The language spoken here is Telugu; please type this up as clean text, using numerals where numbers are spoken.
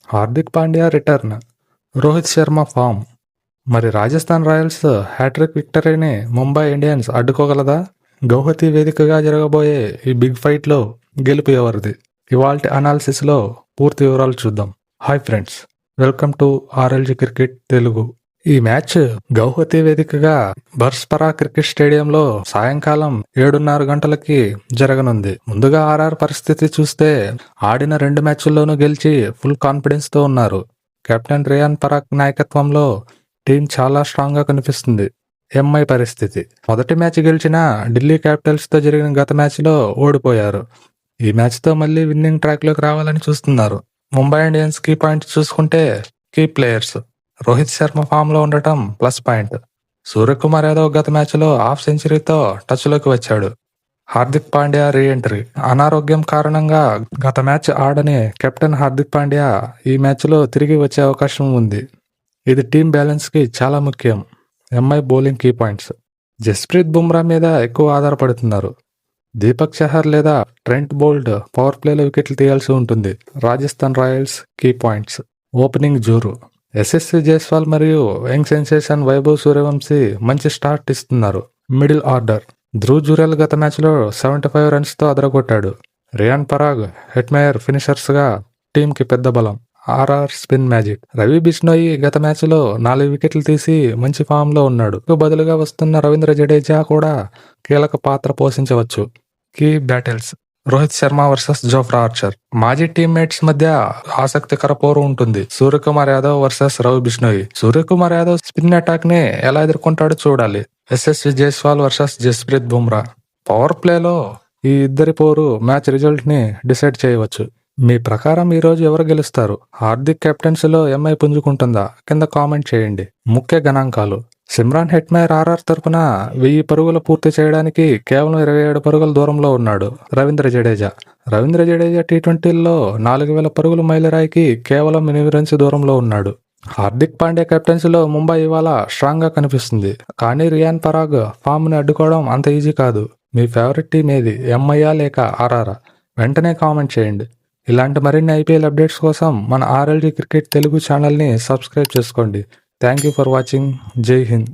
Hardik Pandya return, Rohit Sharma form. మరి రాజస్థాన్ రాయల్స్ హ్యాట్రిక్ విక్టరీని ముంబై ఇండియన్స్ అడ్డుకోగలదా? గౌహతి వేదికగా జరగబోయే ఈ బిగ్ ఫైట్లో గెలుపు ఎవరిది? ఇవాల్టి అనాలిసిస్లో పూర్తి వివరాలు చూద్దాం. Hi friends, welcome to RLG cricket Telugu. ఈ మ్యాచ్ గౌహతి వేదికగా బర్స్పరా క్రికెట్ స్టేడియంలో సాయంకాలం 7:30 గంటలకి జరగనుంది. ముందుగా ఆర్ఆర్ పరిస్థితి చూస్తే ఆడిన 2 మ్యాచ్ల్లోనూ గెలిచి ఫుల్ కాన్ఫిడెన్స్ తో ఉన్నారు. కెప్టెన్ రియాన్ పరాగ్ నాయకత్వంలో టీం చాలా స్ట్రాంగ్ గా కనిపిస్తుంది. ఎంఐ పరిస్థితి మొదటి మ్యాచ్ గెలిచిన ఢిల్లీ క్యాపిటల్స్ తో జరిగిన గత మ్యాచ్ లో ఓడిపోయారు. ఈ మ్యాచ్ తో మళ్ళీ విన్నింగ్ ట్రాక్ లోకి రావాలని చూస్తున్నారు. ముంబై ఇండియన్స్ కీ పాయింట్ చూసుకుంటే key players Rohit Sharma form లో ఉండటం ప్లస్ పాయింట్. సూర్యకుమార్ యాదవ్ గత మ్యాచ్ లో హాఫ్ సెంచరీతో టచ్ లోకి వచ్చాడు. Hardik Pandya re entry. అనారోగ్యం కారణంగా గత మ్యాచ్ ఆడని కెప్టెన్ హార్దిక్ పాండ్యా ఈ మ్యాచ్ లో తిరిగి వచ్చే అవకాశం ఉంది. ఇది టీం బ్యాలెన్స్ కి చాలా ముఖ్యం. MI bowling key points. Jasprit Bumrah మీద ఎక్కువ ఆధారపడుతున్నారు. దీపక్ చహర్ లేదా ట్రెంట్ బోల్ట్ పవర్ ప్లేలో వికెట్లు తీయాల్సి ఉంటుంది. Rajasthan Royals key points. Opening జోరు. యశస్వి జైస్వాల్ మరియు యంగ్ సెన్సేషన్ వైభవ్ సూర్యవంశీ మంచి స్టార్ట్ ఇస్తున్నారు. Middle order. ధ్రువ్ జురెల్ గత మ్యాచ్లో 75 రన్స్తో అదరగొట్టాడు. రియాన్ పరాగ్, హెట్మేయర్ ఫినిషర్స్ గా టీంకి పెద్ద బలం. RR spin magic. Ravi Bishnoi గత మ్యాచ్లో 4 వికెట్లు తీసి మంచి ఫామ్ లో ఉన్నాడు. బదులుగా వస్తున్న రవీంద్ర జడేజా కూడా కీలక పాత్ర పోషించవచ్చు. Key battles. Rohit Sharma versus Jofra Archer. మాజీ టీమ్మేట్స్ మధ్య ఆసక్తికర పోరు ఉంటుంది. Suryakumar Yadav versus Ravi Bishnoi. Suryakumar Yadav spin attack ని ఎలా ఎదుర్కొంటాడో చూడాలి. యశస్వి జైస్వాల్ వర్సెస్ జస్ప్రీత్ బుమ్రా. పవర్ ప్లేలో ఈ ఇద్దరి పోరు మ్యాచ్ రిజల్ట్ ని డిసైడ్ చేయవచ్చు. మీ ప్రకారం ఈ రోజు ఎవరు గెలుస్తారు? హార్దిక్ కెప్టెన్సీలో ఎంఐ పుంజుకుంటుందా? కింద కామెంట్ చేయండి. ముఖ్య గణాంకాలు. సిమ్రాన్ హెట్మేయర్ ఆర్ఆర్ తరపున 1000 పరుగులు పూర్తి చేయడానికి కేవలం 27 పరుగుల దూరంలో ఉన్నాడు. రవీంద్ర జడేజా టీ20లో 4000 పరుగుల మైలురాయికి కేవలం 8 రన్స్ దూరంలో ఉన్నాడు. హార్దిక్ పాండ్యా కెప్టెన్సీలో ముంబై ఇవాళ స్ట్రాంగ్ గా కనిపిస్తుంది. కానీ రియాన్ పరాగ్ ఫామ్ ని అడ్డుకోవడం అంత ఈజీ కాదు. మీ ఫేవరెట్ టీం ఏది? ఎంఐయా లేక ఆర్ఆర్? వెంటనే కామెంట్ చేయండి. ఇలాంటి మరిన్ని ఐపీఎల్ అప్డేట్స్ కోసం మన ఆర్ఎల్జీ క్రికెట్ తెలుగు ఛానల్ని సబ్స్క్రైబ్ చేసుకోండి. Thank you for watching. జై హింద్.